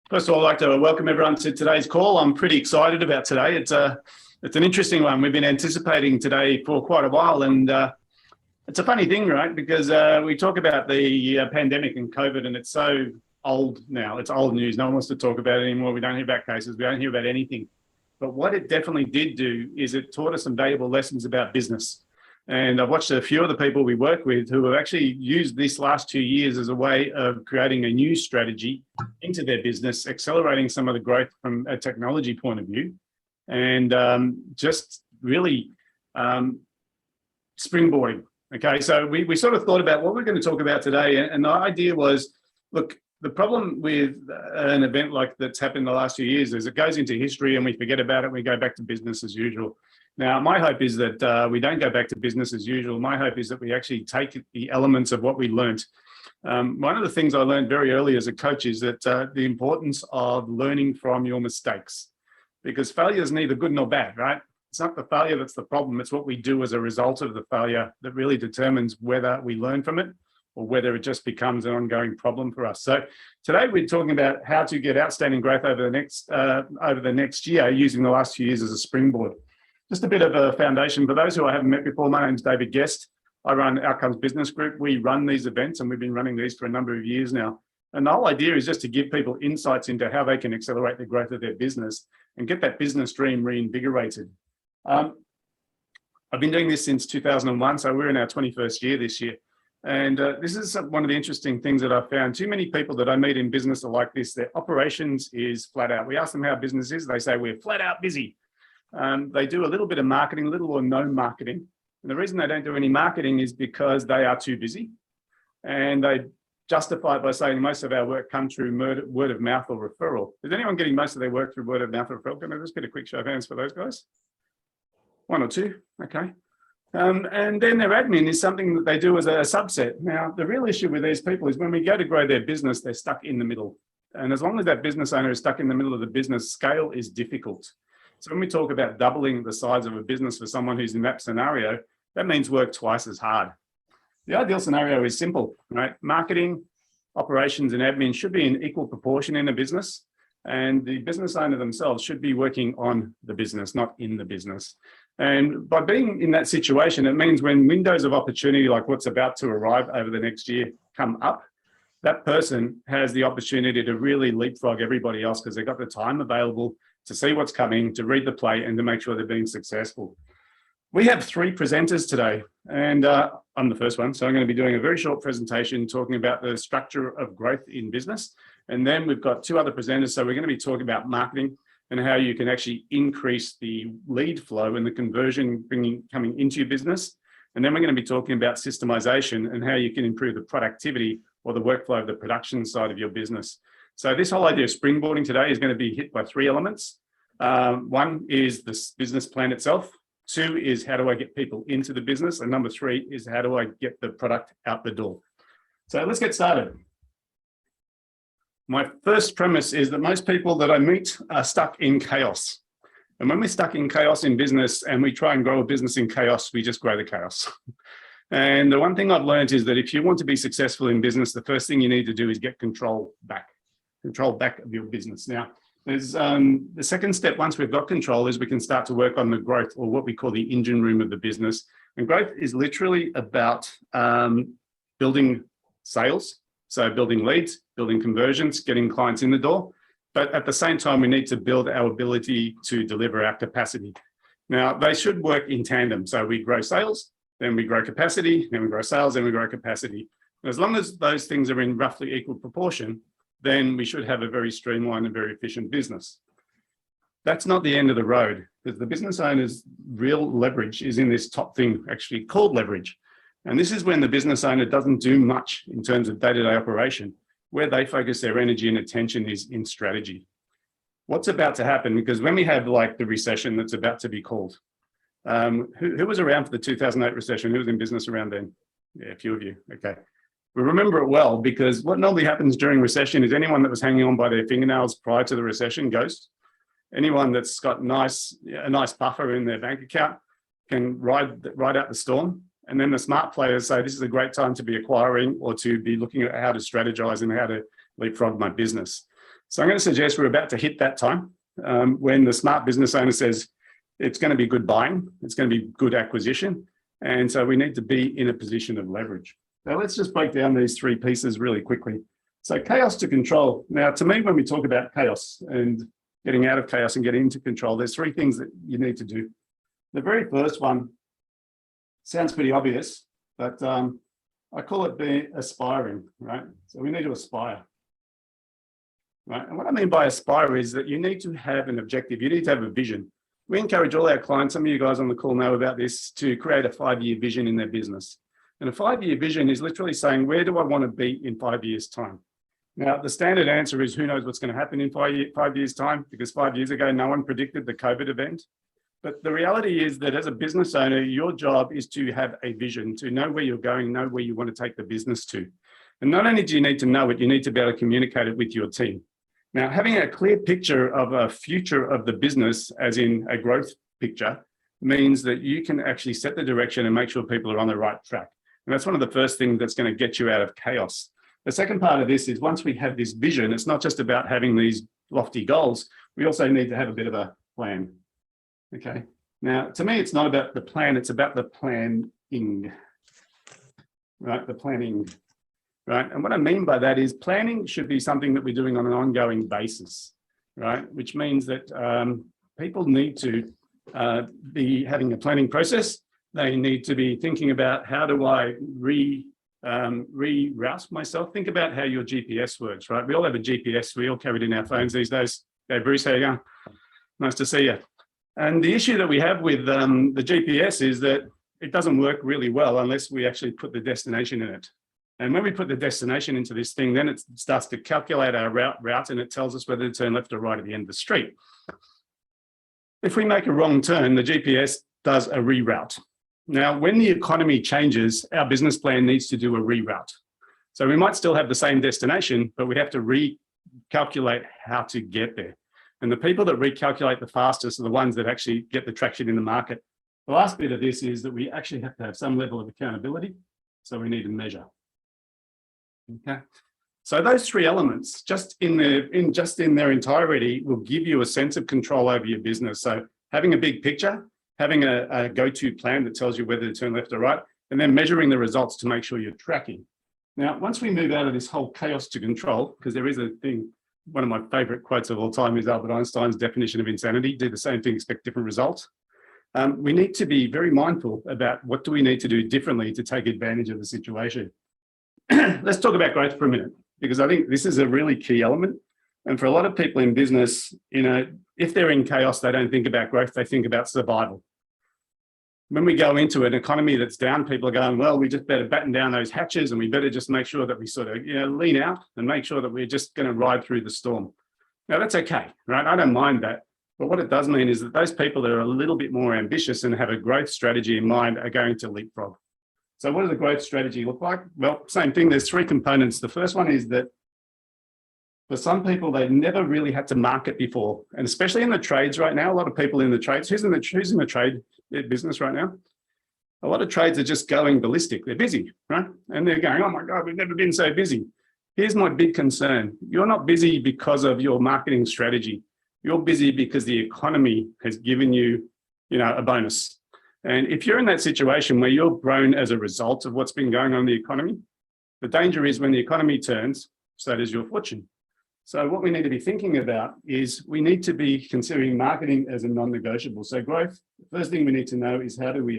First of all, I'd like to welcome everyone to today's call. I'm pretty excited about today. It's an interesting one. We've been anticipating today for quite a while, and it's a funny thing, right? Because we talk about the pandemic and COVID, and it's so old now. It's old news. No one wants to talk about it anymore. We don't hear about cases. We don't hear about anything. But what it definitely did do is it taught us some valuable lessons about business. And I've watched a few of the people we work with who have actually used this last 2 years as a way of creating a new strategy into their business, accelerating some of the growth from a technology point of view, and just really springboarding. Okay, so we sort of thought about what we're going to talk about today. And the idea was, look, the problem with an event like that's happened in the last few years is it goes into history and we forget about it. We go back to business as usual. Now, my hope is that we don't go back to business as usual. My hope is that we actually take the elements of what we learned. One of the things I learned very early as a coach is that the importance of learning from your mistakes, because failure is neither good nor bad, right? It's not the failure that's the problem. It's what we do as a result of the failure that really determines whether we learn from it or whether it just becomes an ongoing problem for us. So today we're talking about how to get outstanding growth over the next year using the last few years as a springboard. Just a bit of a foundation. For those who I haven't met before, my name's David Guest. I run Outcomes Business Group. We run these events and we've been running these for a number of years now. And the whole idea is just to give people insights into how they can accelerate the growth of their business and get that business dream reinvigorated. I've been doing this since 2001, so we're in our 21st year this year. And this is one of the interesting things that I've found. Too many people that I meet in business are like this. Their operations is flat out. We ask them how business is. They say, we're flat out busy. They do a little bit of marketing, little or no marketing. And the reason they don't do any marketing is because they are too busy. And they justify it by saying most of our work comes through word of mouth or referral. Is anyone getting most of their work through word of mouth or referral? Can I just get a quick show of hands for those guys? One or two, okay. And then their admin is something that they do as a subset. Now, the real issue with these people is when we go to grow their business, they're stuck in the middle. And as long as that business owner is stuck in the middle of the business, scale is difficult. So when we talk about doubling the size of a business for someone who's in that scenario, that means work twice as hard. The ideal scenario is simple, right? Marketing, operations, and admin should be in equal proportion in a business. And the business owner themselves should be working on the business, not in the business. And by being in that situation, it means when windows of opportunity like what's about to arrive over the next year come up, that person has the opportunity to really leapfrog everybody else because they've got the time available to see what's coming, to read the play, and to make sure they're being successful. We have 3 presenters today, and I'm the first one. So I'm going to be doing a very short presentation talking about the structure of growth in business. And then we've got 2 other presenters. So we're going to be talking about marketing and how you can actually increase the lead flow and the conversion coming into your business. And then we're going to be talking about systemization and how you can improve the productivity or the workflow of the production side of your business. So this whole idea of springboarding today is going to be hit by 3 elements. 1 is the business plan itself. 2 is how do I get people into the business? And number 3 is how do I get the product out the door? So let's get started. My first premise is that most people that I meet are stuck in chaos. And when we're stuck in chaos in business and we try and grow a business in chaos, we just grow the chaos. And the one thing I've learned is that if you want to be successful in business, the first thing you need to do is get control back of your business. Now, there's the second step once we've got control is we can start to work on the growth or what we call the engine room of the business. And growth is literally about building sales. So building leads, building conversions, getting clients in the door. But at the same time, we need to build our ability to deliver our capacity. Now, they should work in tandem. So we grow sales, then we grow capacity, then we grow sales, then we grow capacity. And as long as those things are in roughly equal proportion, then we should have a very streamlined and very efficient business. That's not the end of the road, because the business owner's real leverage is in this top thing actually called leverage. And this is when the business owner doesn't do much in terms of day-to-day operation. Where they focus their energy and attention is in strategy. What's about to happen? Because when we have like the recession that's about to be called, who was around for the 2008 recession? Who was in business around then? Yeah, a few of you. Okay. We remember it well because what normally happens during recession is anyone that was hanging on by their fingernails prior to the recession goes. Anyone that's got a nice buffer in their bank account can ride out the storm. And then the smart players say, this is a great time to be acquiring or to be looking at how to strategize and how to leapfrog my business. So I'm going to suggest we're about to hit that time when the smart business owner says it's going to be good buying, it's going to be good acquisition. And so we need to be in a position of leverage. Now let's just break down these three pieces really quickly. So chaos to control. Now, to me, when we talk about chaos and getting out of chaos and getting into control, there's three things that you need to do. The very first one sounds pretty obvious, but I call it being aspiring, right? So we need to aspire, right? And what I mean by aspire is that you need to have an objective. You need to have a vision. We encourage all our clients, some of you guys on the call know about this, to create a 5-year vision in their business. And a 5-year vision is literally saying, where do I want to be in 5 years' time? Now, the standard answer is who knows what's going to happen in 5 years' time, because 5 years ago, no one predicted the COVID event. But the reality is that as a business owner, your job is to have a vision, to know where you're going, know where you want to take the business to. And not only do you need to know it, you need to be able to communicate it with your team. Now, having a clear picture of a future of the business, as in a growth picture, means that you can actually set the direction and make sure people are on the right track. And that's one of the first things that's going to get you out of chaos. The second part of this is once we have this vision, it's not just about having these lofty goals. We also need to have a bit of a plan. Okay. Now, to me, it's not about the plan, it's about the planning, right? The planning, right? And what I mean by that is planning should be something that we're doing on an ongoing basis, right? Which means that people need to be having a planning process. They need to be thinking about how do I reroute myself. Think about how your GPS works, right? We all have a GPS. We all carry it in our phones these days. Hey, Bruce, how you going? Nice to see you. And the issue that we have with the GPS is that it doesn't work really well unless we actually put the destination in it. And when we put the destination into this thing, then it starts to calculate our route and it tells us whether to turn left or right at the end of the street. If we make a wrong turn, the GPS does a reroute. Now, when the economy changes, our business plan needs to do a reroute. So we might still have the same destination, but we have to recalculate how to get there. And the people that recalculate the fastest are the ones that actually get the traction in the market. The last bit of this is that we actually have to have some level of accountability. So we need to measure. Okay. So those three elements, just in their entirety, will give you a sense of control over your business. So having a big picture, having a go-to plan that tells you whether to turn left or right, and then measuring the results to make sure you're tracking. Now, once we move out of this whole chaos to control, because there is a thing, one of my favorite quotes of all time is Albert Einstein's definition of insanity: do the same thing, expect different results. We need to be very mindful about what do we need to do differently to take advantage of the situation. Let's talk about growth for a minute, because I think this is a really key element. And for a lot of people in business, if they're in chaos, they don't think about growth, they think about survival. When we go into an economy that's down, people are going, well, we just better batten down those hatches and we better just make sure that we sort of lean out and make sure that we're just going to ride through the storm. Now, that's okay, right? I don't mind that. But what it does mean is that those people that are a little bit more ambitious and have a growth strategy in mind are going to leapfrog. So what does a growth strategy look like? Well, same thing. There's three components. The first one is that for some people, they never really had to market before. And especially in the trades right now, a lot of people in the trades, who's in the trade business right now? A lot of trades are just going ballistic. They're busy, right? And they're going, oh my God, we've never been so busy. Here's my big concern. You're not busy because of your marketing strategy. You're busy because the economy has given you, a bonus. And if you're in that situation where you're grown as a result of what's been going on in the economy, the danger is when the economy turns, so does your fortune. So what we need to be thinking about is we need to be considering marketing as a non-negotiable. So growth, the first thing we need to know is how do we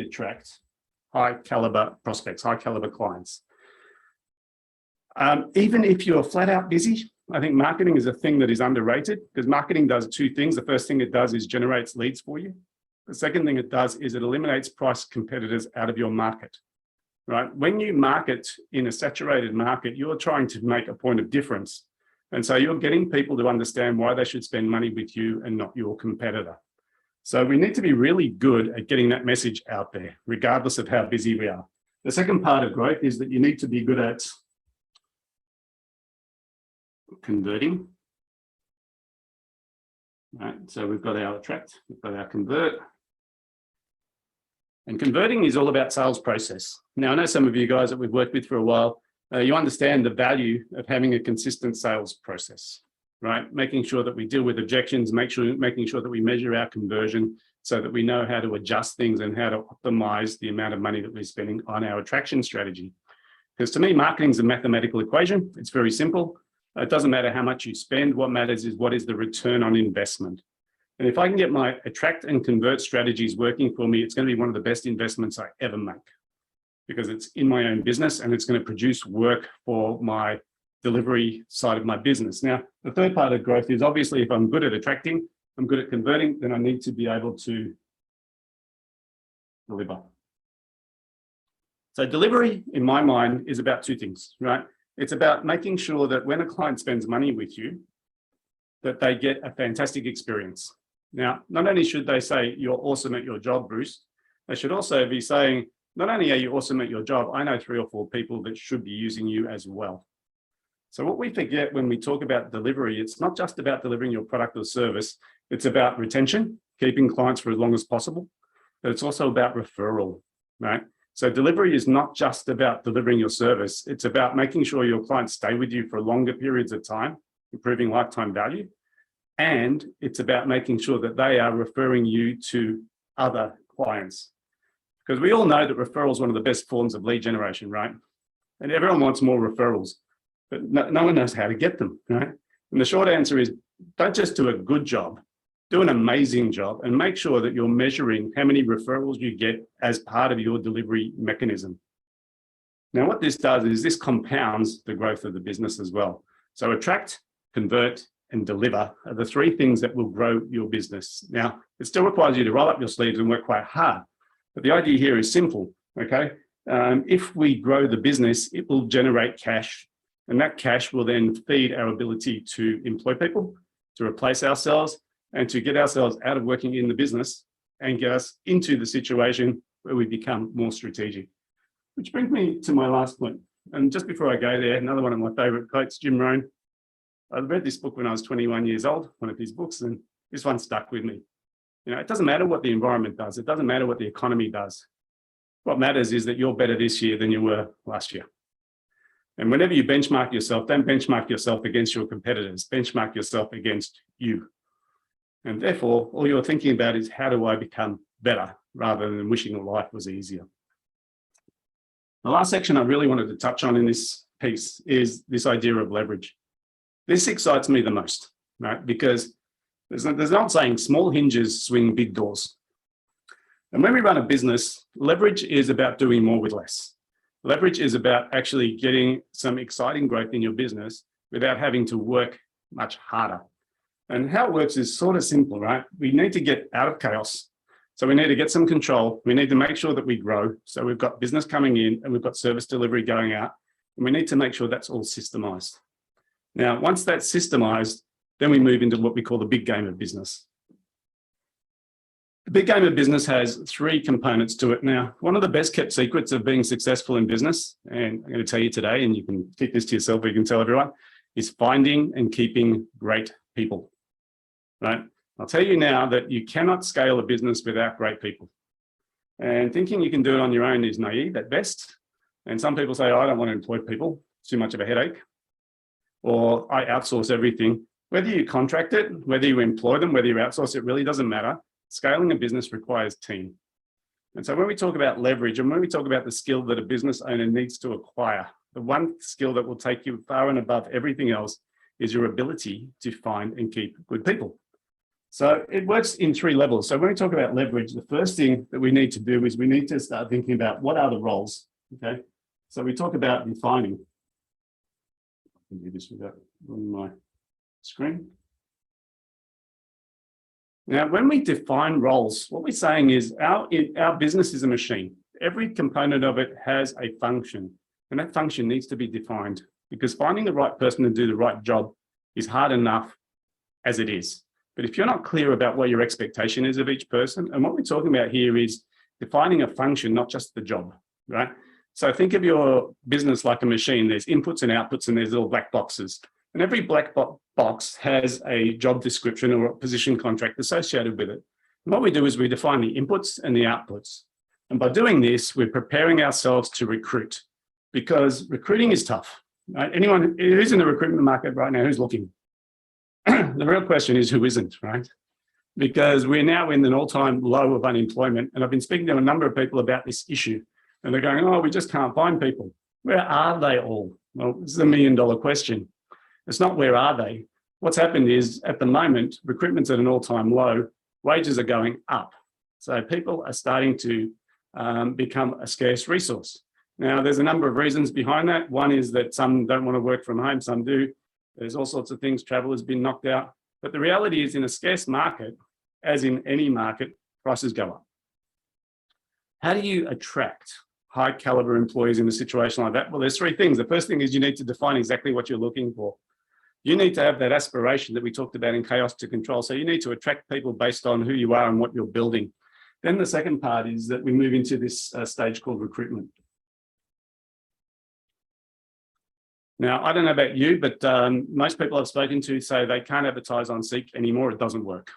attract high caliber prospects, high caliber clients? Even if you're flat out busy, I think marketing is a thing that is underrated, because marketing does two things. The first thing it does is generates leads for you. The second thing it does is it eliminates price competitors out of your market. Right? When you market in a saturated market, you're trying to make a point of difference. And so you're getting people to understand why they should spend money with you and not your competitor. So we need to be really good at getting that message out there, regardless of how busy we are. The second part of growth is that you need to be good at converting. Right? So we've got our attract, we've got our convert. And converting is all about sales process. Now, I know some of you guys that we've worked with for a while, you understand the value of having a consistent sales process, right? Making sure that we deal with objections, making sure that we measure our conversion so that we know how to adjust things and how to optimize the amount of money that we're spending on our attraction strategy. Because to me, marketing is a mathematical equation. It's very simple. It doesn't matter how much you spend. What matters is what is the return on investment. And if I can get my attract and convert strategies working for me, it's going to be one of the best investments I ever make, because it's in my own business and it's going to produce work for my delivery side of my business. Now, the third part of growth is obviously if I'm good at attracting, I'm good at converting, then I need to be able to deliver. So delivery, in my mind, is about two things, right? It's about making sure that when a client spends money with you, that they get a fantastic experience. Now, not only should they say, you're awesome at your job, Bruce, they should also be saying, not only are you awesome at your job, I know 3 or 4 people that should be using you as well. So what we forget when we talk about delivery, it's not just about delivering your product or service. It's about retention, keeping clients for as long as possible, but it's also about referral, right? So delivery is not just about delivering your service. It's about making sure your clients stay with you for longer periods of time, improving lifetime value. And it's about making sure that they are referring you to other clients. Because we all know that referral is one of the best forms of lead generation, right? And everyone wants more referrals, but no one knows how to get them, right? And the short answer is, don't just do a good job, do an amazing job, and make sure that you're measuring how many referrals you get as part of your delivery mechanism. Now, what this does is this compounds the growth of the business as well. So attract, convert, and deliver are the 3 things that will grow your business. Now, it still requires you to roll up your sleeves and work quite hard. But the idea here is simple, okay? If we grow the business, it will generate cash, and that cash will then feed our ability to employ people, to replace ourselves, and to get ourselves out of working in the business and get us into the situation where we become more strategic. Which brings me to my last point. And just before I go there, another one of my favorite quotes, Jim Rohn. I read this book when I was 21 years old, one of his books, and this one stuck with me. You know, it doesn't matter what the environment does. It doesn't matter what the economy does. What matters is that you're better this year than you were last year. And whenever you benchmark yourself, don't benchmark yourself against your competitors. Benchmark yourself against you. And therefore, all you're thinking about is how do I become better rather than wishing life was easier. The last section I really wanted to touch on in this piece is this idea of leverage. This excites me the most, right? Because there's an old saying, small hinges swing big doors. And when we run a business, leverage is about doing more with less. Leverage is about actually getting some exciting growth in your business without having to work much harder. And how it works is sort of simple, right? We need to get out of chaos. So we need to get some control. We need to make sure that we grow. So we've got business coming in and we've got service delivery going out. And we need to make sure that's all systemized. Now, once that's systemized, then we move into what we call the big game of business. The big game of business has 3 components to it. Now, one of the best kept secrets of being successful in business, and I'm going to tell you today, and you can keep this to yourself, or you can tell everyone, is finding and keeping great people, right? I'll tell you now that you cannot scale a business without great people. And thinking you can do it on your own is naive at best. And some people say, oh, I don't want to employ people, it's too much of a headache. Or I outsource everything. Whether you contract it, whether you employ them, whether you outsource it, really doesn't matter. Scaling a business requires team. And so when we talk about leverage and when we talk about the skill that a business owner needs to acquire, the one skill that will take you far and above everything else is your ability to find and keep good people. So it works in 3 levels. So when we talk about leverage, the first thing that we need to do is we need to start thinking about what are the roles, okay? So we talk about defining. I can do this without on my screen. Now, when we define roles, what we're saying is our business is a machine. Every component of it has a function, and that function needs to be defined because finding the right person to do the right job is hard enough as it is. But if you're not clear about what your expectation is of each person, and what we're talking about here is defining a function, not just the job, right? So think of your business like a machine. There's inputs and outputs, and there's little black boxes. And every black box has a job description or a position contract associated with it. And what we do is we define the inputs and the outputs. And by doing this, we're preparing ourselves to recruit. because recruiting is tough. Right? Anyone who's in the recruitment market right now, who's looking? The real question is who isn't, right? Because we're now in an all-time low of unemployment. And I've been speaking to a number of people about this issue. And they're going, oh, we just can't find people. Where are they all? Well, this is a $1 million question. It's not where are they. What's happened is at the moment, recruitment's at an all-time low. Wages are going up. So people are starting to become a scarce resource. Now, there's a number of reasons behind that. One is that some don't want to work from home, some do. There's all sorts of things. Travel has been knocked out. But the reality is in a scarce market, as in any market, prices go up. How do you attract high caliber employees in a situation like that? Well, there's three things. The first thing is you need to define exactly what you're looking for. You need to have that aspiration that we talked about in chaos to control. So you need to attract people based on who you are and what you're building. Then the second part is that we move into this stage called recruitment. Now, I don't know about you, but most people I've spoken to say they can't advertise on Seek anymore. It doesn't work.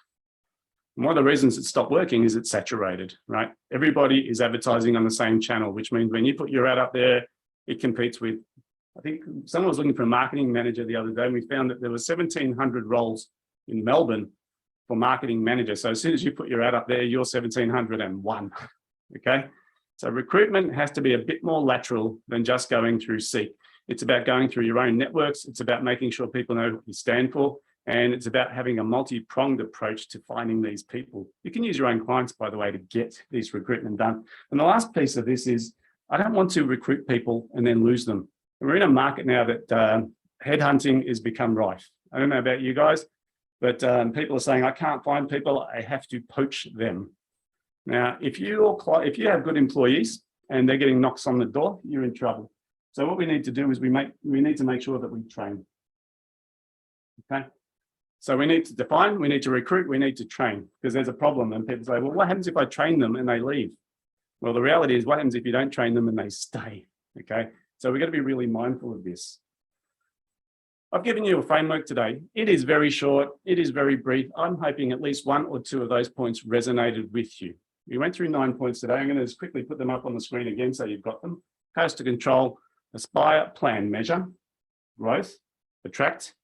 And one of the reasons it stopped working is it's saturated, right? Everybody is advertising on the same channel, which means when you put your ad up there, it competes with, I think someone was looking for a marketing manager the other day, and we found that there were 1,700 roles in Melbourne for marketing manager. So as soon as you put your ad up there, you're 1,701, okay? So recruitment has to be a bit more lateral than just going through Seek. It's about going through your own networks. It's about making sure people know what you stand for. And it's about having a multi-pronged approach to finding these people. You can use your own clients, by the way, to get this recruitment done. And the last piece of this is, I don't want to recruit people and then lose them. And we're in a market now that headhunting has become rife. I don't know about you guys, but people are saying, I can't find people, I have to poach them. Now, if you have good employees and they're getting knocks on the door, you're in trouble. So what we need to do is we need to make sure that we train. Okay. So we need to define, we need to recruit, we need to train, because there's a problem. And people say, well, what happens if I train them and they leave? Well, the reality is what happens if you don't train them and they stay? Okay. So we've got to be really mindful of this. I've given you a framework today. It is very short. It is very brief. I'm hoping at least one or two of those points resonated with you. We went through 9 points today. I'm going to just quickly put them up on the screen again so you've got them. Chaos to control, aspire, plan, measure, growth, attract,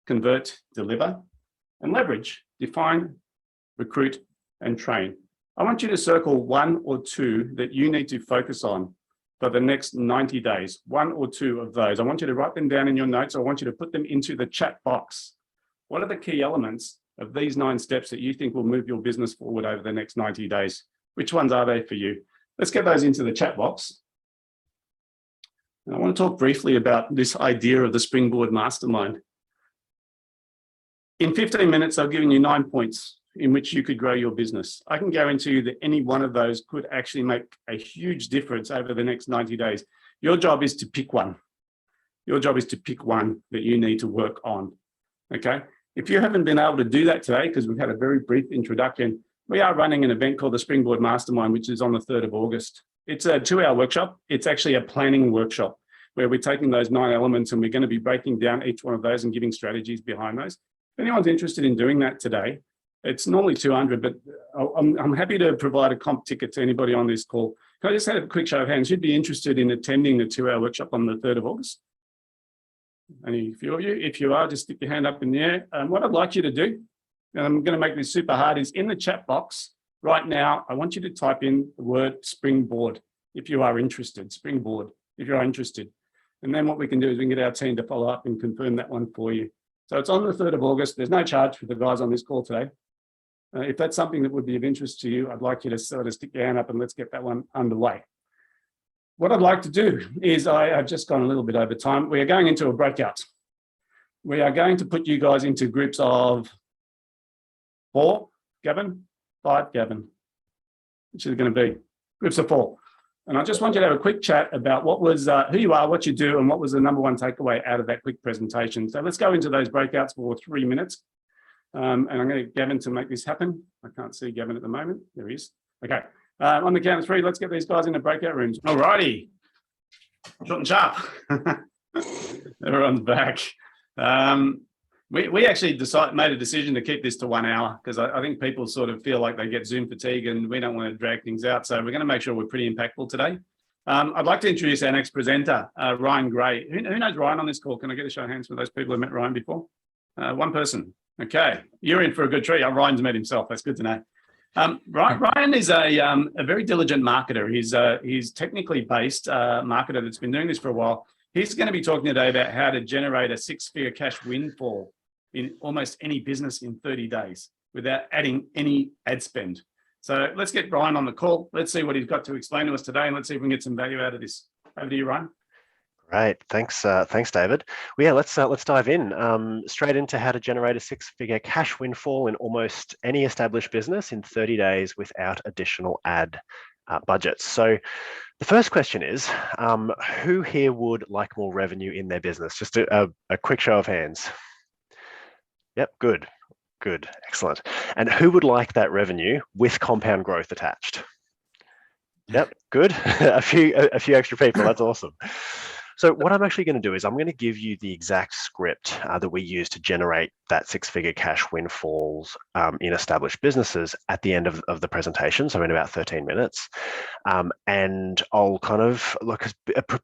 convert, deliver, and leverage, define, recruit, and train. I want you to circle one or two that you need to focus on for the next 90 days, one or two of those. I want you to write them down in your notes. I want you to put them into the chat box. What are the key elements of these 9 steps that you think will move your business forward over the next 90 days? Which ones are they for you? Let's get those into the chat box. And I want to talk briefly about this idea of the Springboard Mastermind. In 15 minutes, I've given you 9 points in which you could grow your business. I can guarantee you that any one of those could actually make a huge difference over the next 90 days. Your job is to pick one. Your job is to pick one that you need to work on, okay? If you haven't been able to do that today, because we've had a very brief introduction, we are running an event called the Springboard Mastermind, which is on the 3rd of August. It's a 2-hour workshop. It's actually a planning workshop where we're taking those 9 elements and we're going to be breaking down each one of those and giving strategies behind those. If anyone's interested in doing that today, it's normally 200, but I'm happy to provide a comp ticket to anybody on this call. Can I just have a quick show of hands? Who'd be interested in attending the 2-hour workshop on the 3rd of August? Only a few of you. If you are, just stick your hand up in the air. What I'd like you to do, and I'm going to make this super hard, is in the chat box right now, I want you to type in the word Springboard if you are interested, Springboard, if you are interested. And then what we can do is we can get our team to follow up and confirm that one for you. So it's on the 3rd of August. There's no charge for the guys on this call today. If that's something that would be of interest to you, I'd like you to sort of stick your hand up and let's get that one underway. What I'd like to do is I've just gone a little bit over time. We are going into a breakout. We are going to put you guys into groups of 4, Gavin, 5, Gavin, which is going to be groups of 4. And I just want you to have a quick chat about what was, who you are, what you do, and what was the #1 takeaway out of that quick presentation. So let's go into those breakouts for 3 minutes. And I'm going to get Gavin to make this happen. I can't see Gavin at the moment. There he is. Okay. On the count of 3, let's get these guys in the breakout rooms. All righty. Short and sharp. Everyone's back. We actually made a decision to keep this to 1 hour because I think people sort of feel like they get Zoom fatigue and we don't want to drag things out. So we're going to make sure we're pretty impactful today. I'd like to introduce our next presenter, Ryan Gray. Who knows Ryan on this call? Can I get a show of hands for those people who met Ryan before? One person. Okay, you're in for a good treat. Ryan's met himself. That's good to know. Ryan is a very diligent marketer. He's technically based marketer that's been doing this for a while. He's going to be talking today about how to generate a six-figure cash windfall in almost any business in 30 days without adding any ad spend. So let's get Ryan on the call. Let's see what he's got to explain to us today, and let's see if we can get some value out of this. Over to you, Ryan. Great, thanks, David. Well, yeah, let's dive in straight into how to generate a six-figure cash windfall in almost any established business in 30 days without additional ad budgets. So the first question is, who here would like more revenue in their business? Just a quick show of hands. Yep, good, excellent. And who would like that revenue with compound growth attached? Yep, good. a few extra people. That's awesome. So what I'm actually going to do is I'm going to give you the exact script that we use to generate that six-figure cash windfalls in established businesses at the end of the presentation, so in about 13 minutes. And I'll kind of,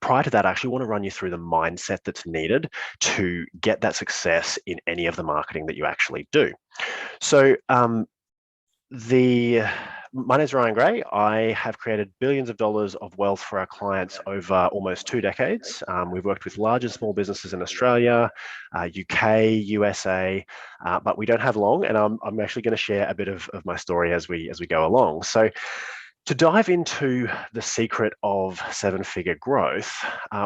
prior to that, I actually want to run you through the mindset that's needed to get that success in any of the marketing that you actually do. So my name is Ryan Gray. I have created billions of dollars of wealth for our clients over almost 2 decades. We've worked with large and small businesses in Australia, UK, USA, but we don't have long. And I'm actually going to share a bit of my story as we go along. So to dive into the secret of 7-figure growth,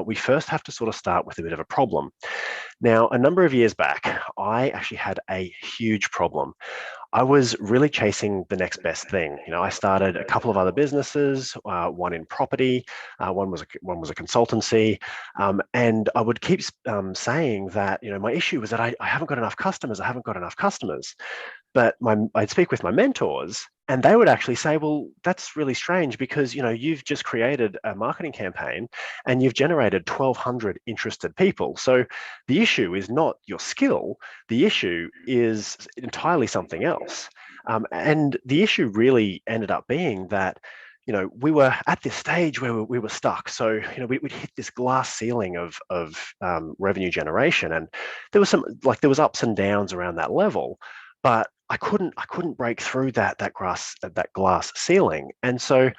we first have to sort of start with a bit of a problem. Now, a number of years back, I actually had a huge problem. I was really chasing the next best thing. I started a couple of other businesses, one in property, one was a consultancy, and I would keep saying that my issue was that I haven't got enough customers. But I'd speak with my mentors, and they would actually say, well, that's really strange because you've just created a marketing campaign and you've generated 1,200 interested people. So the issue is not your skill. The issue is entirely something else. And the issue really ended up being that we were at this stage where we were stuck. So we'd hit this glass ceiling of revenue generation, and there was ups and downs around that level, but I couldn't break through that glass ceiling. And so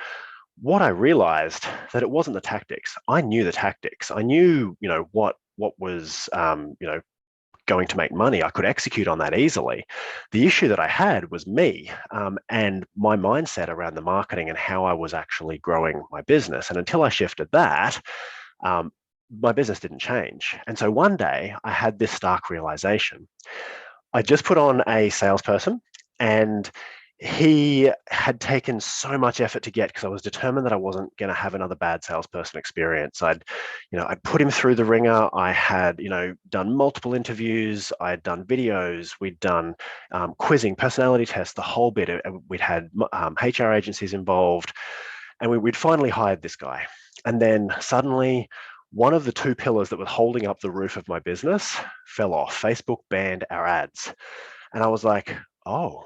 what I realized that it wasn't the tactics. I knew the tactics. I knew what was going to make money. I could execute on that easily. The issue that I had was me and my mindset around the marketing and how I was actually growing my business. And until I shifted that, my business didn't change. And so one day I had this stark realization. I just put on a salesperson, and he had taken so much effort to get, because I was determined that I wasn't going to have another bad salesperson experience. I'd put him through the ringer. I had, done multiple interviews. I'd done videos. We'd done quizzing, personality tests, the whole bit. We'd had HR agencies involved, and we'd finally hired this guy. And then suddenly, one of the 2 pillars that was holding up the roof of my business fell off. Facebook banned our ads. And I was like, oh,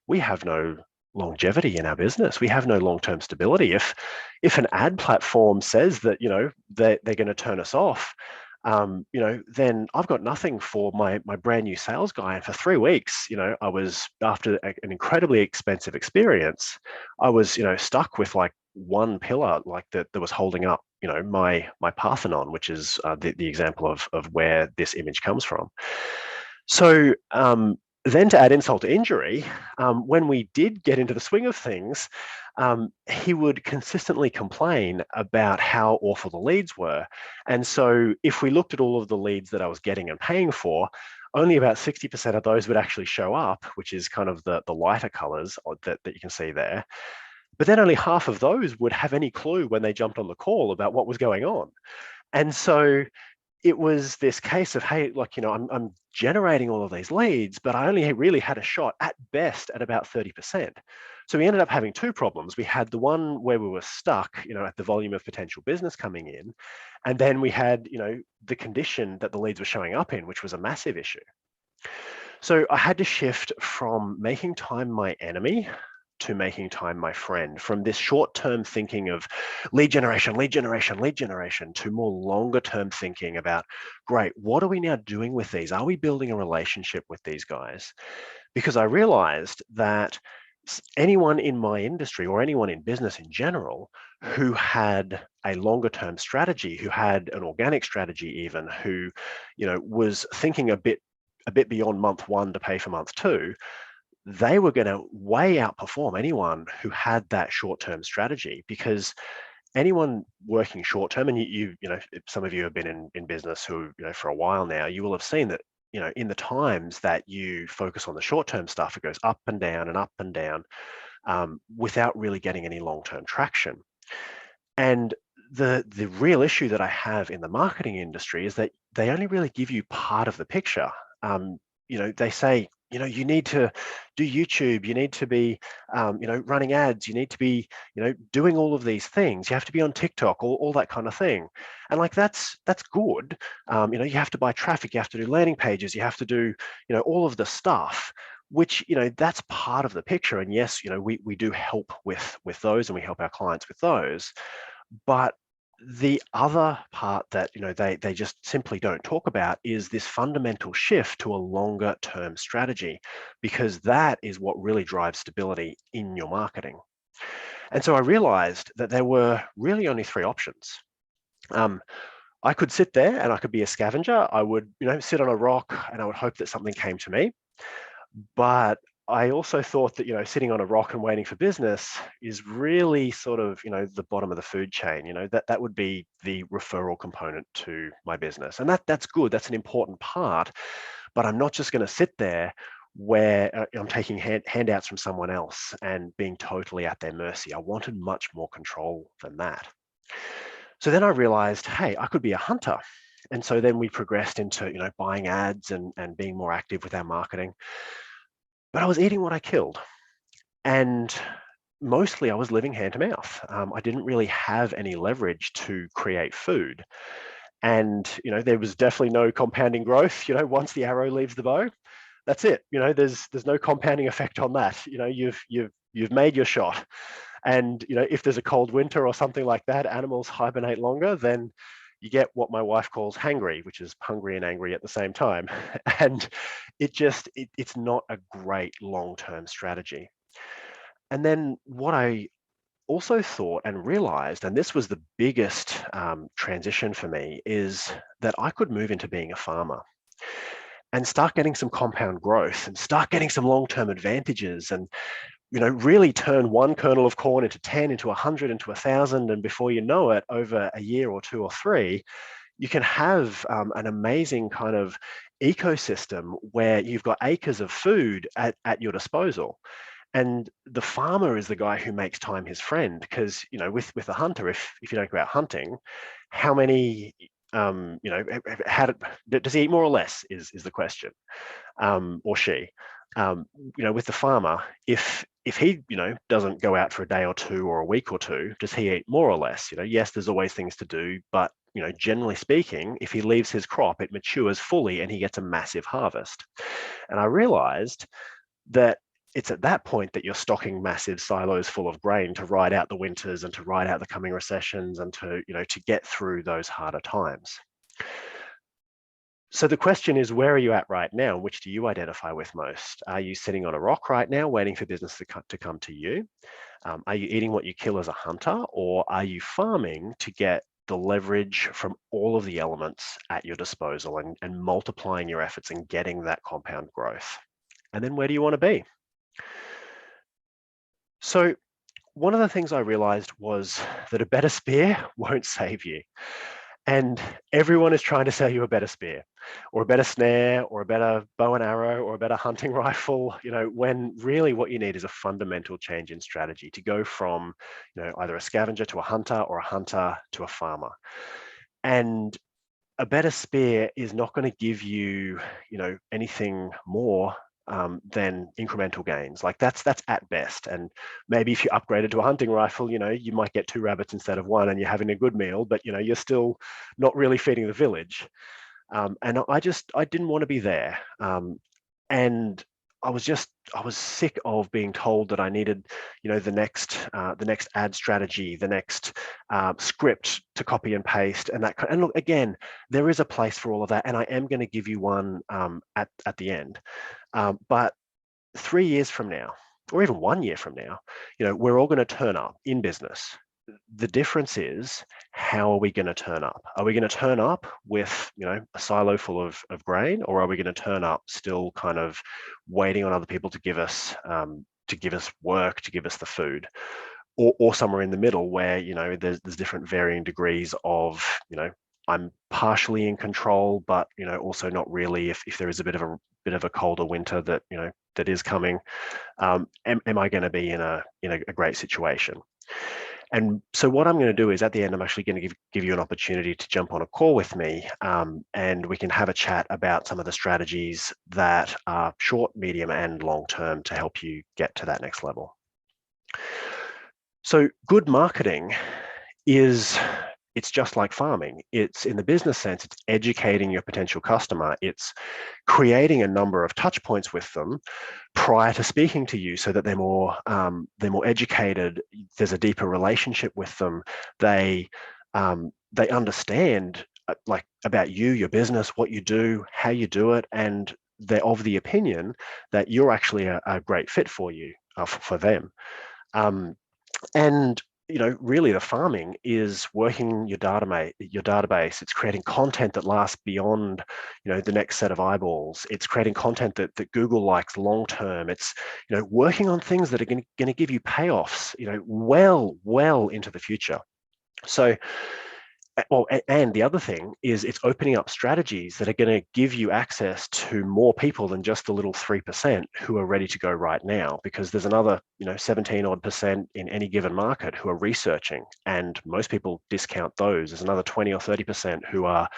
we have no longevity in our business. We have no long-term stability. If an ad platform says that, they're going to turn us off, then I've got nothing for my brand new sales guy. And for 3 weeks, I was, after an incredibly expensive experience, I was, stuck with like one pillar that was holding up my Parthenon, which is the example of where this image comes from. So then, to add insult to injury, when we did get into the swing of things, he would consistently complain about how awful the leads were. And so if we looked at all of the leads that I was getting and paying for, only about 60% of those would actually show up, which is kind of the lighter colors that you can see there. But then only half of those would have any clue when they jumped on the call about what was going on. And so it was this case of, hey, I'm generating all of these leads, but I only really had a shot at best at about 30%. So we ended up having 2 problems. We had the one where we were stuck, at the volume of potential business coming in. And then we had, the condition that the leads were showing up in, which was a massive issue. So I had to shift from making time my enemy to making time my friend, from this short-term thinking of lead generation, lead generation, lead generation, to more longer-term thinking about, great, what are we now doing with these? Are we building a relationship with these guys? Because I realized that anyone in my industry or anyone in business in general who had a longer term strategy, who had an organic strategy even, who, was thinking a bit beyond month one to pay for month two, they were going to way outperform anyone who had that short term strategy. Because anyone working short term, and some of you have been in business who, for a while now, you will have seen that, in the times that you focus on the short term stuff, it goes up and down and up and down, without really getting any long term traction. And the real issue that I have in the marketing industry is that they only really give you part of the picture. They say, you need to do YouTube, you need to be, running ads, you need to be, doing all of these things. You have to be on TikTok, all that kind of thing. And like, that's good. You have to buy traffic, you have to do landing pages, you have to do, all of the stuff, which, that's part of the picture. And yes, we do help with those, and we help our clients with those. But the other part that they just simply don't talk about is this fundamental shift to a longer term strategy, because that is what really drives stability in your marketing. And so I realized that there were really only three options. I could sit there and I could be a scavenger. I would sit on a rock and I would hope that something came to me. But I also thought that, sitting on a rock and waiting for business is really sort of, the bottom of the food chain. That would be the referral component to my business. And that's good. That's an important part. But I'm not just going to sit there where I'm taking handouts from someone else and being totally at their mercy. I wanted much more control than that. So then I realized, hey, I could be a hunter. And so then we progressed into, buying ads and being more active with our marketing. But I was eating what I killed. And mostly I was living hand to mouth. I didn't really have any leverage to create food. And, there was definitely no compounding growth. Once the arrow leaves the bow, that's it. There's no compounding effect on that. You've made your shot. And, if there's a cold winter or something like that, animals hibernate longer, then you get what my wife calls hangry, which is hungry and angry at the same time. And it's not a great long-term strategy. And then what I also thought and realized, and this was the biggest transition for me, is that I could move into being a farmer and start getting some compound growth and start getting some long-term advantages, and really turn one kernel of corn into 10, into 100, into 1,000. And before you know it, over a year or two or three, you can have an amazing kind of ecosystem where you've got acres of food at your disposal. And the farmer is the guy who makes time his friend, because, with a hunter, if you don't go out hunting, how many, does he eat more or less is the question, or she. With the farmer, if he, doesn't go out for a day or two or a week or two, does he eat more or less? Yes, there's always things to do, but, generally speaking, if he leaves his crop, it matures fully and he gets a massive harvest. And I realized that it's at that point that you're stocking massive silos full of grain to ride out the winters and to ride out the coming recessions and to get through those harder times. So the question is, where are you at right now? Which do you identify with most? Are you sitting on a rock right now, waiting for business to come to you? Are you eating what you kill as a hunter, or are you farming to get the leverage from all of the elements at your disposal and multiplying your efforts and getting that compound growth? And then where do you want to be? So one of the things I realized was that a better spear won't save you. And everyone is trying to sell you a better spear or a better snare or a better bow and arrow or a better hunting rifle, when really what you need is a fundamental change in strategy to go from, either a scavenger to a hunter or a hunter to a farmer. And a better spear is not going to give you, anything more than incremental gains. Like that's at best. And maybe if you upgraded to a hunting rifle, you might get 2 rabbits instead of 1 and you're having a good meal, but you're still not really feeding the village. And I didn't want to be there. And I was sick of being told that I needed, the next ad strategy, the next script to copy and paste, and that. And look, again, there is a place for all of that, and I am going to give you one at the end. But 3 years from now, or even 1 year from now, we're all going to turn up in business. The difference is, how are we going to turn up? Are we going to turn up with, a silo full of grain, or are we going to turn up still kind of waiting on other people to give us work, to give us the food, or somewhere in the middle where, there's different varying degrees of, I'm partially in control, but, also not really, if there is a bit of a colder winter that, that is coming, am I going to be in a great situation? And so what I'm going to do is, at the end, I'm actually going to give you an opportunity to jump on a call with me, and we can have a chat about some of the strategies that are short, medium, and long term to help you get to that next level. So good marketing it's just like farming. It's, in the business sense, it's educating your potential customer. It's creating a number of touch points with them prior to speaking to you, so that they're more educated. There's a deeper relationship with them. They understand about you, your business, what you do, how you do it, and they're of the opinion that you're actually a great fit for you, for them. And really, the farming is working your database. It's creating content that lasts beyond, the next set of eyeballs. It's creating content that Google likes long term. It's, working on things that are going to give you payoffs, well into the future. So, and the other thing is, it's opening up strategies that are going to give you access to more people than just the little 3% who are ready to go right now, because there's another 17 odd percent in any given market who are researching, and most people discount those. There's another 20 or 30% who are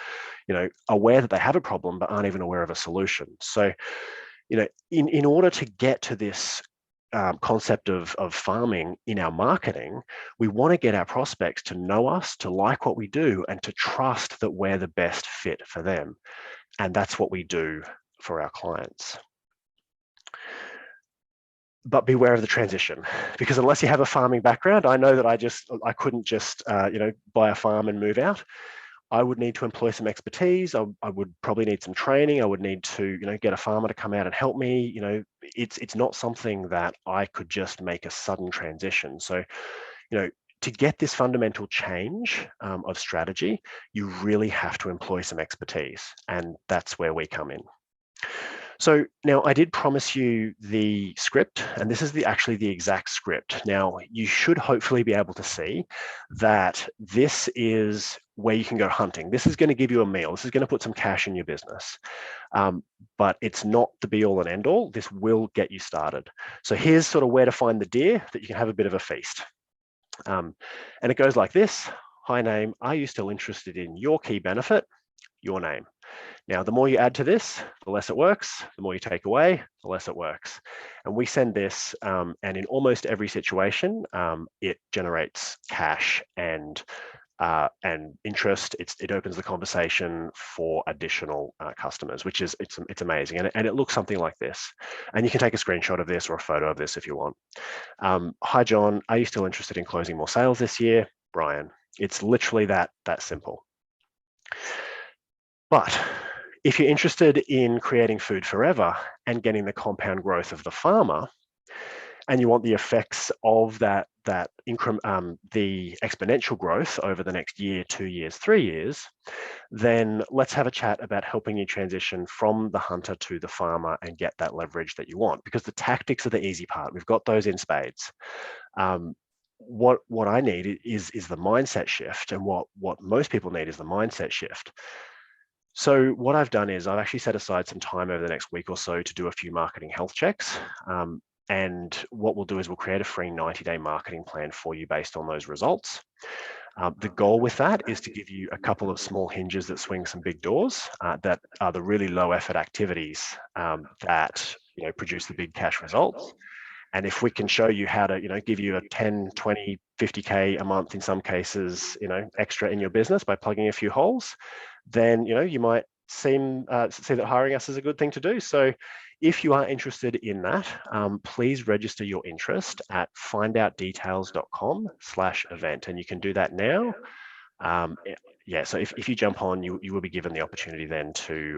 aware that they have a problem but aren't even aware of a solution. So in order to get to this concept of farming in our marketing, we want to get our prospects to know us, to like what we do, and to trust that we're the best fit for them. And that's what we do for our clients. But beware of the transition, because unless you have a farming background, I know that I couldn't just buy a farm and move out. I would need to employ some expertise. I would probably need some training. I would need to, get a farmer to come out and help me. It's not something that I could just make a sudden transition. So, to get this fundamental change of strategy, you really have to employ some expertise, and that's where we come in. So now, I did promise you the script, and this is actually the exact script. Now, you should hopefully be able to see that this is where you can go hunting. This is going to give you a meal. This is going to put some cash in your business. But it's not the be all and end all. This will get you started. So here's sort of where to find the deer that you can have a bit of a feast. And it goes like this. Hi, name. Are you still interested in your key benefit? Your name. Now, the more you add to this, the less it works. The more you take away, the less it works. And we send this, and in almost every situation, it generates cash and interest. It opens the conversation for additional customers, which is it's amazing. And it looks something like this. And you can take a screenshot of this or a photo of this if you want. Hi, John. Are you still interested in closing more sales this year? Brian. It's literally that simple. But if you're interested in creating food forever and getting the compound growth of the farmer, and you want the effects of the exponential growth over the next year, 2 years, 3 years, then let's have a chat about helping you transition from the hunter to the farmer and get that leverage that you want, because the tactics are the easy part. We've got those in spades. What I need is the mindset shift, and what most people need is the mindset shift. So what I've done is I've actually set aside some time over the next week or so to do a few marketing health checks. And what we'll do is we'll create a free 90-day marketing plan for you based on those results. The goal with that is to give you a couple of small hinges that swing some big doors, that are the really low effort activities that produce the big cash results. And if we can show you how to, give you a 10, 20, 50K a month in some cases, extra in your business by plugging a few holes, then, you might see that hiring us is a good thing to do. So If you are interested in that, please register your interest at findoutdetails.com/event, and you can do that now. Yeah, so if you jump on, you will be given the opportunity then to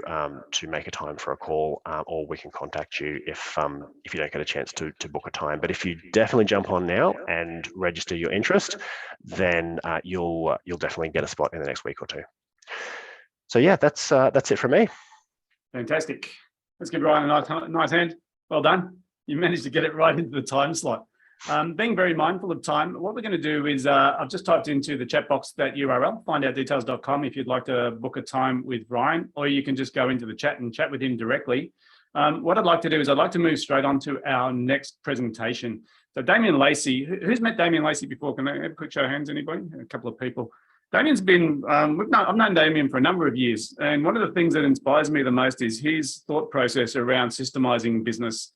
make a time for a call, or we can contact you if you don't get a chance to book a time. But if you definitely jump on now and register your interest, then you'll definitely get a spot in the next week or two. So yeah, that's it from me. Fantastic. Let's give Ryan a nice hand. Well done. You managed to get it right into the time slot. Being very mindful of time, what we're going to do is I've just typed into the chat box that URL, findoutdetails.com, if you'd like to book a time with Ryan, or you can just go into the chat and chat with him directly. What I'd like to do is I'd like to move straight on to our next presentation. So Damien Lacey, who's met Damien Lacey before? Can I have a quick show of hands, anybody? A couple of people. Damien's been, I've known Damien for a number of years. And one of the things that inspires me the most is his thought process around systemizing business.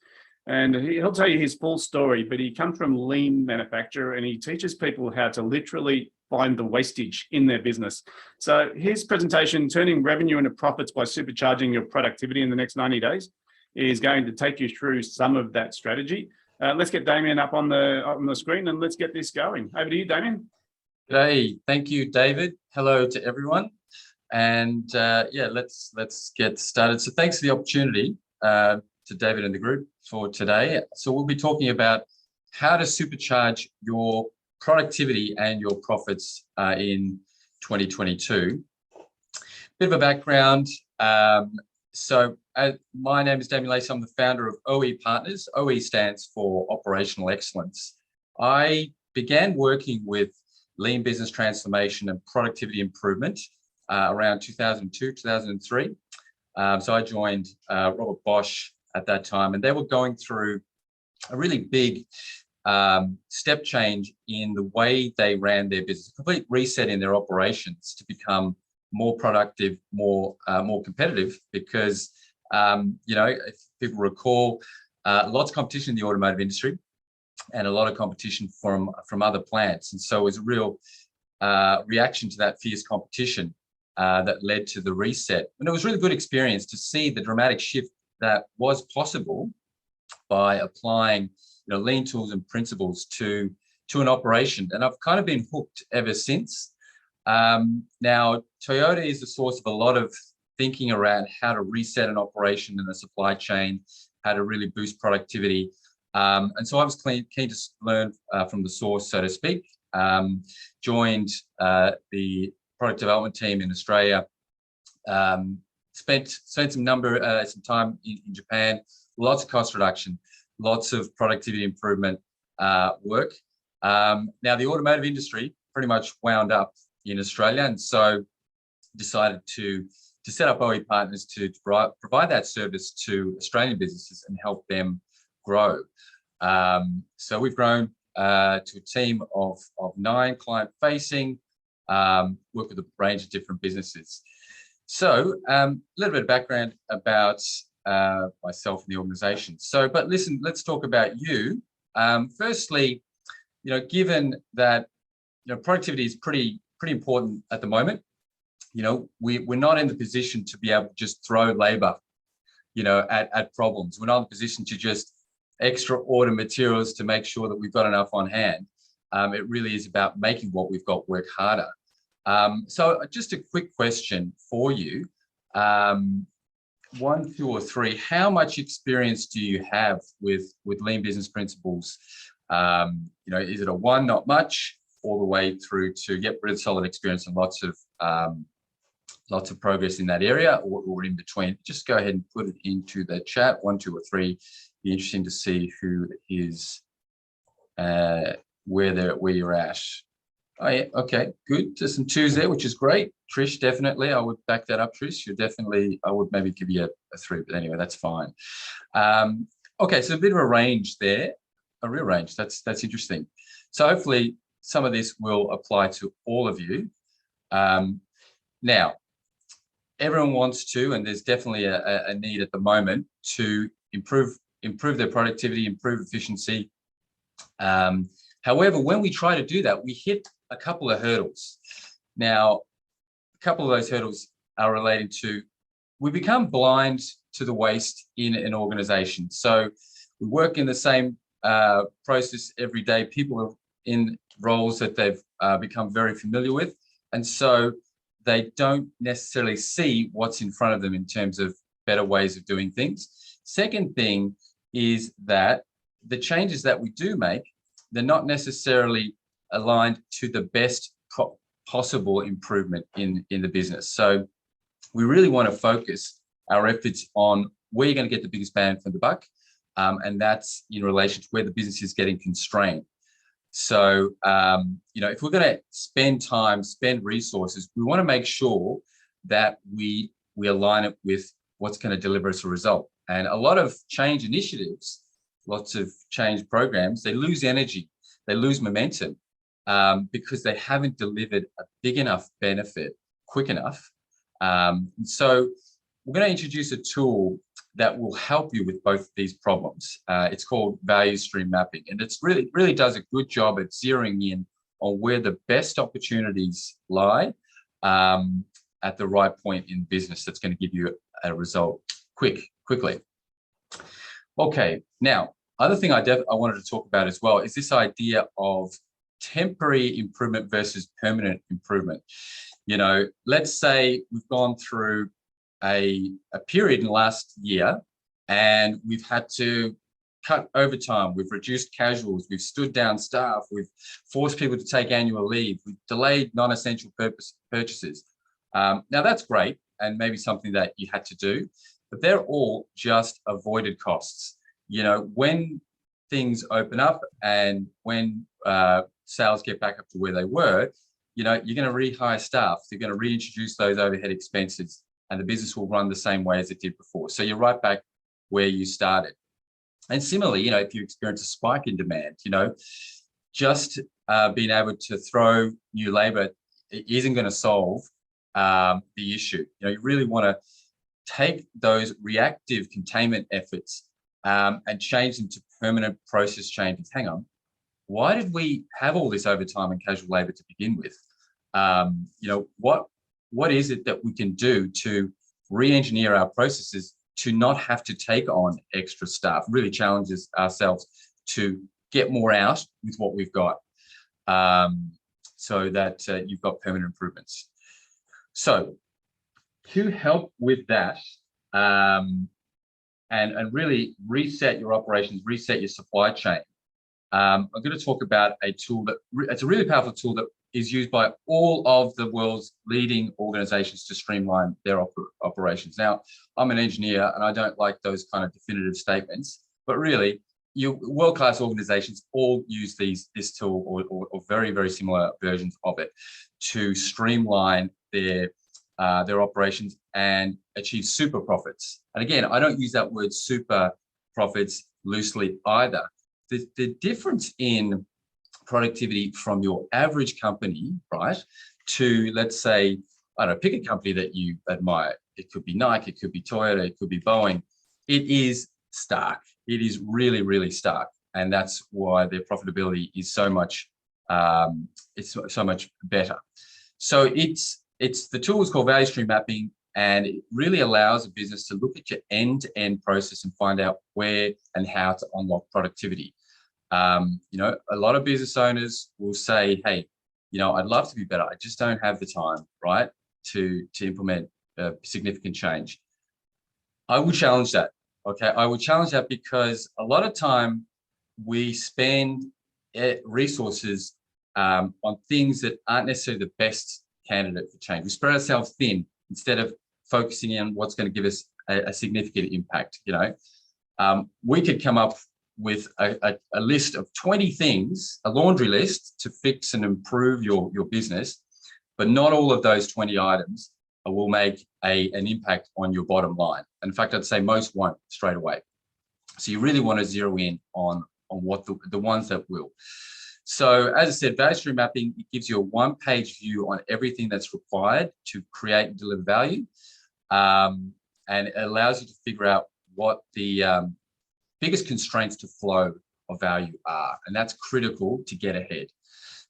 And he'll tell you his full story, but he comes from lean manufacture and he teaches people how to literally find the wastage in their business. So his presentation, Turning Revenue into Profits by Supercharging Your Productivity in the Next 90 Days, is going to take you through some of that strategy. Let's get Damien up on the screen and let's get this going. Over to you, Damien. Hey, thank you, David. Hello to everyone. And yeah, let's get started. So thanks for the opportunity to David and the group for today. So we'll be talking about how to supercharge your productivity and your profits in 2022. Bit of a background. My name is Damien Lacey. I'm the founder of OE Partners. OE stands for Operational Excellence. I began working with lean business transformation and productivity improvement around 2002, 2003. So I joined Robert Bosch at that time, and they were going through a really big step change in the way they ran their business, a complete reset in their operations to become more productive, more competitive, because if people recall, lots of competition in the automotive industry and a lot of competition from other plants. And so it was a real reaction to that fierce competition that led to the reset. And it was a really good experience to see the dramatic shift that was possible by applying lean tools and principles to an operation. And I've kind of been hooked ever since. Now, Toyota is the source of a lot of thinking around how to reset an operation in a supply chain, how to really boost productivity. And so I was keen to learn from the source, so to speak. Joined the product development team in Australia. Spent some time in Japan. Lots of cost reduction, lots of productivity improvement work. Now the automotive industry pretty much wound up in Australia, and so decided to set up OE Partners to provide that service to Australian businesses and help them grow. So we've grown to a team of 9 client-facing, work with a range of different businesses. So a little bit of background about myself and the organization. So, but listen, let's talk about you. Firstly, given that productivity is pretty important at the moment, we're not in the position to be able to just throw labor, at problems. We're not in the position to just extra order materials to make sure that we've got enough on hand. It really is about making what we've got work harder. So just a quick question for you. 1, 2, or 3, how much experience do you have with lean business principles? Is it a 1, not much, all the way through to really solid experience and lots of progress in that area, or in between? Just go ahead and put it into the chat. 1, 2, or 3. Be interesting to see who is where you're at. Oh yeah, okay, good. There's some 2s there, which is great. Trish, definitely, I would back that up. Trish, I would maybe give you a 3, but anyway, that's fine. Okay, so a bit of a range there, a real range. That's interesting. So hopefully some of this will apply to all of you. Now, everyone wants to, and there's definitely a need at the moment to improve their productivity, improve efficiency. However, when we try to do that, we hit a couple of hurdles. Now, a couple of those hurdles are relating to we become blind to the waste in an organization. So we work in the same process every day. People are in roles that they've become very familiar with. And so they don't necessarily see what's in front of them in terms of better ways of doing things. Second thing is that the changes that we do make, they're not necessarily aligned to the best possible improvement in the business. So we really want to focus our efforts on where you're going to get the biggest bang for the buck. And that's in relation to where the business is getting constrained. So, if we're going to spend time, spend resources, we want to make sure that we align it with what's going to deliver us a result. And a lot of change initiatives, lots of change programs, they lose energy, they lose momentum because they haven't delivered a big enough benefit quick enough. So we're going to introduce a tool that will help you with both of these problems. It's called value stream mapping, and it's really does a good job at zeroing in on where the best opportunities lie at the right point in business that's going to give you a result quickly. Okay, now, other thing I wanted to talk about as well is this idea of temporary improvement versus permanent improvement. Let's say we've gone through a period in the last year and we've had to cut overtime, we've reduced casuals, we've stood down staff, we've forced people to take annual leave, we've delayed non-essential purchases. Now that's great and maybe something that you had to do, but they're all just avoided costs. When things open up and when sales get back up to where they were, you're going to rehire staff, you're going to reintroduce those overhead expenses, and the business will run the same way as it did before. So you're right back where you started. And similarly, if you experience a spike in demand, just being able to throw new labor isn't going to solve the issue. You really want to take those reactive containment efforts and change them to permanent process changes. Hang on, why did we have all this overtime and casual labor to begin with? What is it that we can do to re-engineer our processes to not have to take on extra staff? Really challenges ourselves to get more out with what we've got, so that you've got permanent improvements. So to help with that and really reset your operations, reset your supply chain, I'm going to talk about a tool it's a really powerful tool that is used by all of the world's leading organizations to streamline their operations. Now, I'm an engineer and I don't like those kind of definitive statements, but really, world-class organizations all use this tool or very, very similar versions of it to streamline their operations and achieve super profits. And again, I don't use that word super profits loosely either. The difference in productivity from your average company, right, to, let's say, I don't know, pick a company that you admire. It could be Nike, it could be Toyota, it could be Boeing. It is stark. It is really, really stark. And that's why their profitability is so much, it's so much better. So the tool is called value stream mapping, and it really allows a business to look at your end-to-end process and find out where and how to unlock productivity. A lot of business owners will say, hey, I'd love to be better. I just don't have the time, right, to implement significant change. I will challenge that. Okay, I will challenge that because a lot of time we spend resources on things that aren't necessarily the best candidate for change. We spread ourselves thin instead of focusing on what's going to give us a significant impact. We could come up with a list of 20 things, a laundry list to fix and improve your business, but not all of those 20 items will make an impact on your bottom line. In fact, I'd say most won't straight away. So you really want to zero in on what the ones that will. So as I said, value stream mapping, it gives you a one-page view on everything that's required to create and deliver value. And it allows you to figure out what the biggest constraints to flow of value are. And that's critical to get ahead.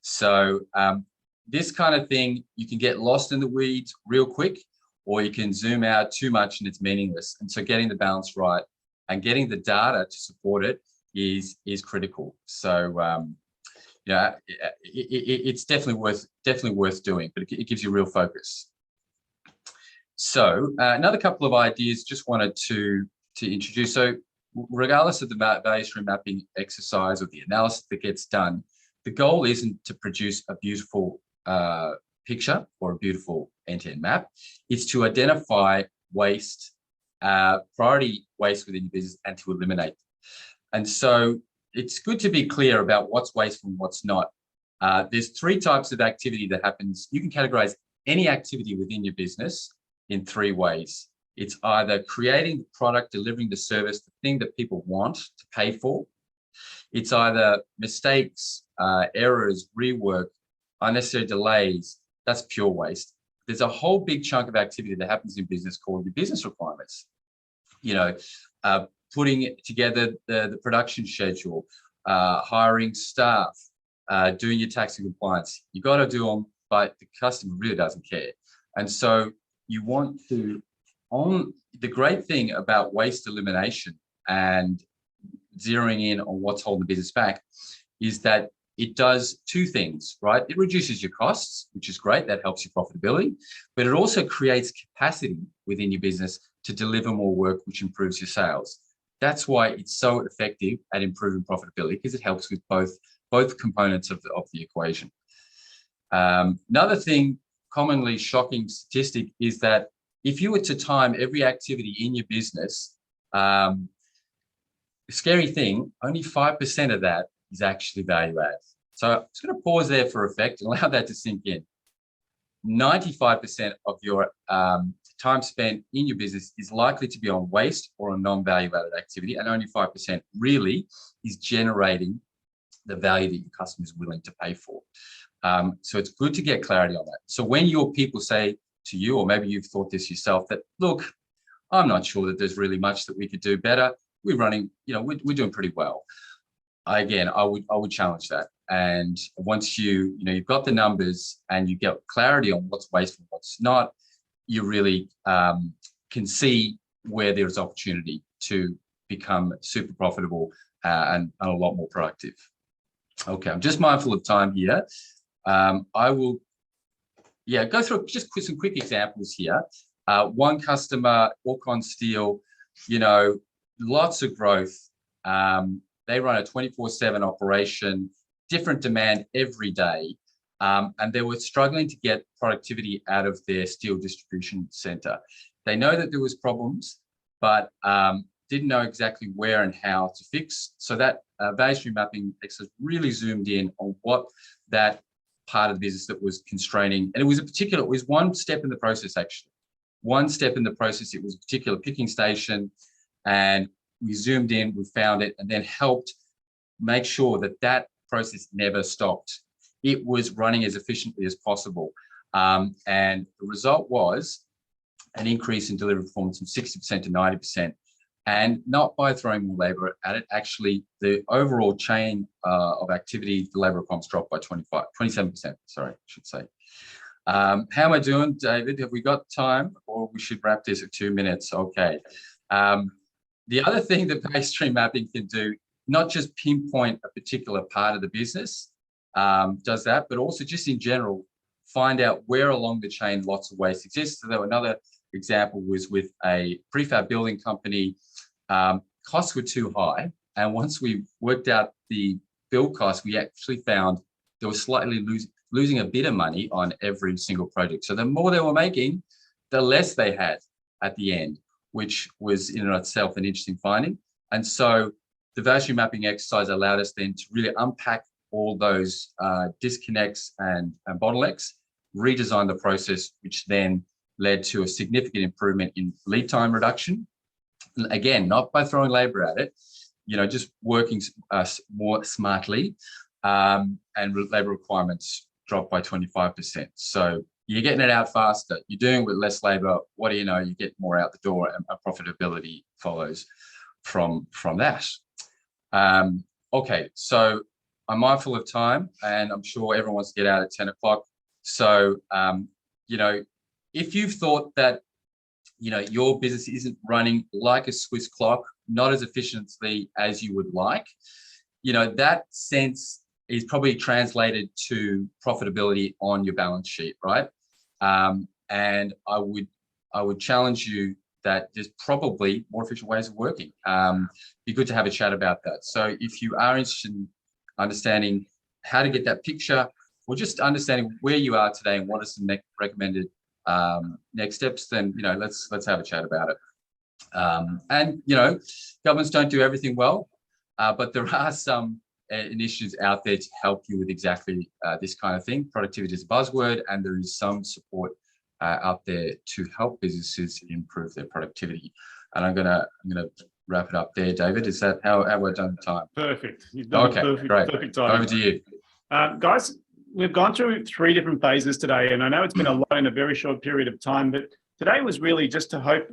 So this kind of thing, you can get lost in the weeds real quick, or you can zoom out too much and it's meaningless. And so getting the balance right and getting the data to support it is critical. So yeah, it's definitely worth doing, but it gives you real focus. So another couple of ideas just wanted to introduce. So regardless of the value stream mapping exercise or the analysis that gets done, the goal isn't to produce a beautiful picture or a beautiful end-to-end map. It's to identify waste, priority waste within your business, and to eliminate. And so it's good to be clear about what's wasteful and what's not. There's 3 types of activity that happens. You can categorize any activity within your business in 3 ways. It's either creating the product, delivering the service, the thing that people want to pay for. It's either mistakes, errors, rework, unnecessary delays. That's pure waste. There's a whole big chunk of activity that happens in business called your business requirements. You know, putting together the production schedule, hiring staff, doing your tax and compliance. You got to do them, but the customer really doesn't care. And so you want to, the great thing about waste elimination and zeroing in on what's holding the business back is that it does 2 things, right? It reduces your costs, which is great. That helps your profitability, but it also creates capacity within your business to deliver more work, which improves your sales. That's why it's so effective at improving profitability, because it helps with both components of the equation. Another thing, commonly shocking statistic, is that if you were to time every activity in your business, the scary thing, only 5% of that is actually value add. So I'm just going to pause there for effect and allow that to sink in. 95% of your time spent in your business is likely to be on waste or a non-value added activity, and only 5% really is generating the value that your customer is willing to pay for. So it's good to get clarity on that. So when your people say to you, or maybe you've thought this yourself, that, look, I'm not sure that there's really much that we could do better. We're running, you know, we're doing pretty well. I would challenge that. And once you've got the numbers and you get clarity on what's wasteful, what's not, you really can see where there's opportunity to become super profitable and a lot more productive. Okay, I'm just mindful of time here. I will, go through just some quick examples here. One customer, Orcon Steel, lots of growth. They run a 24/7 operation, different demand every day, and they were struggling to get productivity out of their steel distribution center. They know that there was problems, but didn't know exactly where and how to fix. So that value stream mapping exercise really zoomed in on what that part of the business that was constraining. And it was one step in the process, actually. One step in the process, it was a particular picking station, and we zoomed in, we found it, and then helped make sure that that process never stopped. It was running as efficiently as possible. And the result was an increase in delivery performance from 60% to 90%. And not by throwing more labor at it, actually, the overall chain of activity, the labor requirements dropped by 27%, sorry, I should say. How am I doing, David? Have we got time, or we should wrap this at 2 minutes? Okay. The other thing that value stream mapping can do, not just pinpoint a particular part of the business, does that, but also just in general, find out where along the chain lots of waste exists. So another example was with a prefab building company. Costs were too high, and once we worked out the build cost, we actually found they were slightly losing a bit of money on every single project. So the more they were making, the less they had at the end, which was in and of itself an interesting finding. And so the value stream mapping exercise allowed us then to really unpack all those disconnects and bottlenecks, redesign the process, which then led to a significant improvement in lead time reduction. Again, not by throwing labor at it, just working more smartly, and labor requirements dropped by 25%. So you're getting it out faster, you're doing it with less labor. What do you know? You get more out the door, and profitability follows from that. Okay, so I'm mindful of time, and I'm sure everyone wants to get out at 10 o'clock. So, if you've thought that your business isn't running like a Swiss clock, not as efficiently as you would like, that sense is probably translated to profitability on your balance sheet, right? And I would challenge you that there's probably more efficient ways of working. Be good to have a chat about that. So if you are interested in understanding how to get that picture, or just understanding where you are today and what are some recommended next steps, then let's have a chat about it. And governments don't do everything well, but there are some initiatives out there to help you with exactly this kind of thing. Productivity is a buzzword, and there is some support out there to help businesses improve their productivity. And I'm gonna wrap it up there, David. Is that how we're done with time? Perfect. You've done perfect time. Over to you. Guys, we've gone through 3 different phases today, and I know it's been a lot in a very short period of time, but today was really just to hope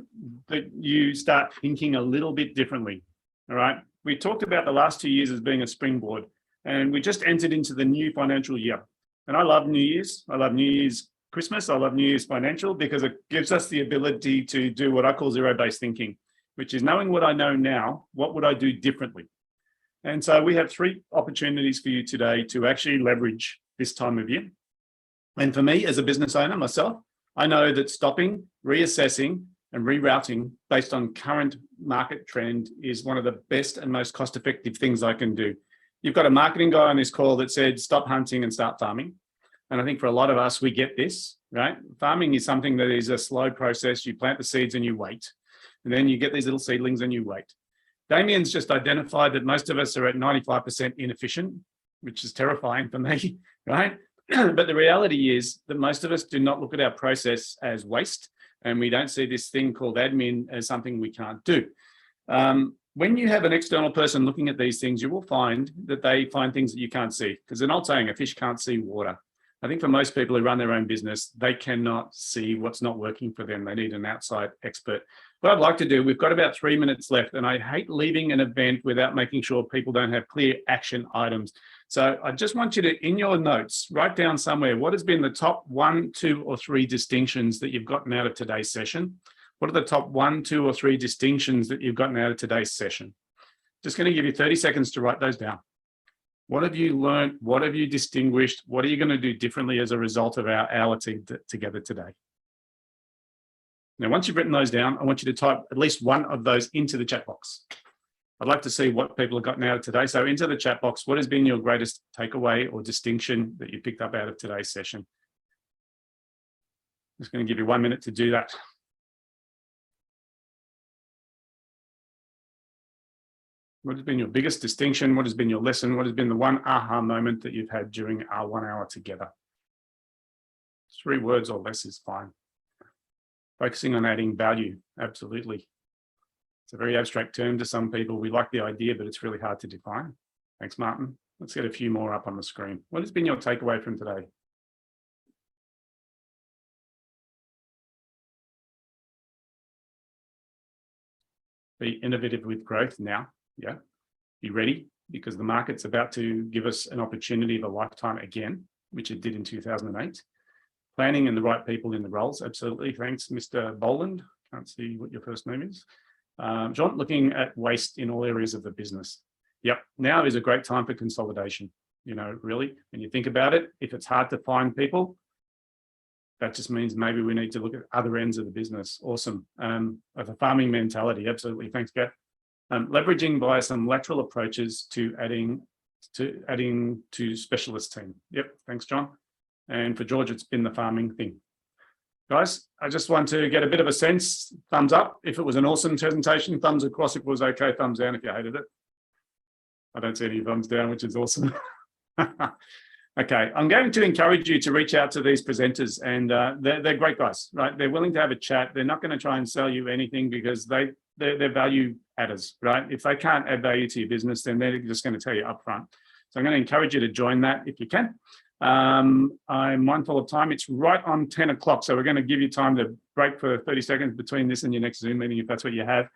that you start thinking a little bit differently. All right. We talked about the last 2 years as being a springboard, and we just entered into the new financial year. And I love New Year's. I love New Year's Christmas. I love New Year's financial, because it gives us the ability to do what I call zero-based thinking, which is knowing what I know now, what would I do differently? And so we have 3 opportunities for you today to actually leverage this time of year. And for me, as a business owner myself, I know that stopping, reassessing, and rerouting based on current market trend is one of the best and most cost-effective things I can do. You've got a marketing guy on this call that said, stop hunting and start farming. And I think for a lot of us, we get this, right? Farming is something that is a slow process. You plant the seeds and you wait. And then you get these little seedlings and you wait. Damien's just identified that most of us are at 95% inefficient, which is terrifying for me, right? But the reality is that most of us do not look at our process as waste, and we don't see this thing called admin as something we can't do. When you have an external person looking at these things, you will find that they find things that you can't see. Because an old saying, a fish can't see water. I think for most people who run their own business, they cannot see what's not working for them. They need an outside expert. What I'd like to do, we've got about 3 minutes left, and I hate leaving an event without making sure people don't have clear action items. So I just want you to, in your notes, write down somewhere what has been the top 1, 2, or 3 distinctions that you've gotten out of today's session. What are the top 1, 2, or 3 distinctions that you've gotten out of today's session? Just going to give you 30 seconds to write those down. What have you learned? What have you distinguished? What are you going to do differently as a result of our hour together today? Now, once you've written those down, I want you to type at least one of those into the chat box. I'd like to see what people have gotten out of today. So into the chat box, what has been your greatest takeaway or distinction that you picked up out of today's session? I'm just going to give you 1 minute to do that. What has been your biggest distinction? What has been your lesson? What has been the one aha moment that you've had during our 1 hour together? 3 words or less is fine. Focusing on adding value, absolutely. It's a very abstract term to some people. We like the idea, but it's really hard to define. Thanks, Martin. Let's get a few more up on the screen. What has been your takeaway from today? Be innovative with growth now. Yeah. Be ready, because the market's about to give us an opportunity of a lifetime again, which it did in 2008. Planning and the right people in the roles. Absolutely. Thanks, Mr. Boland. Can't see what your first name is. John, looking at waste in all areas of the business. Yep. Now is a great time for consolidation. Really, when you think about it, if it's hard to find people, that just means maybe we need to look at other ends of the business. Awesome. Of a farming mentality. Absolutely. Thanks, Gav. Leveraging via some lateral approaches to adding to specialist team. Yep. Thanks, John. And for George, it's been the farming thing. Guys, I just want to get a bit of a sense. Thumbs up if it was an awesome presentation. Thumbs across if it was okay. Thumbs down if you hated it. I don't see any thumbs down, which is awesome. Okay, I'm going to encourage you to reach out to these presenters, and they're great guys, right? They're willing to have a chat. They're not going to try and sell you anything, because they're value adders, right? If they can't add value to your business, then they're just going to tell you upfront. So I'm going to encourage you to join that if you can. I'm mindful of time. It's right on 10 o'clock. So we're going to give you time to break for 30 seconds between this and your next Zoom meeting, if that's what you have.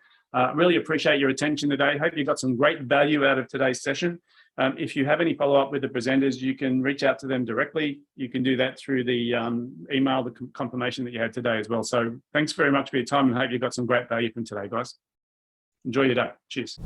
Really appreciate your attention today. Hope you got some great value out of today's session. If you have any follow-up with the presenters, you can reach out to them directly. You can do that through the email, the confirmation that you had today as well. So thanks very much for your time, and hope you got some great value from today, guys. Enjoy your day. Cheers.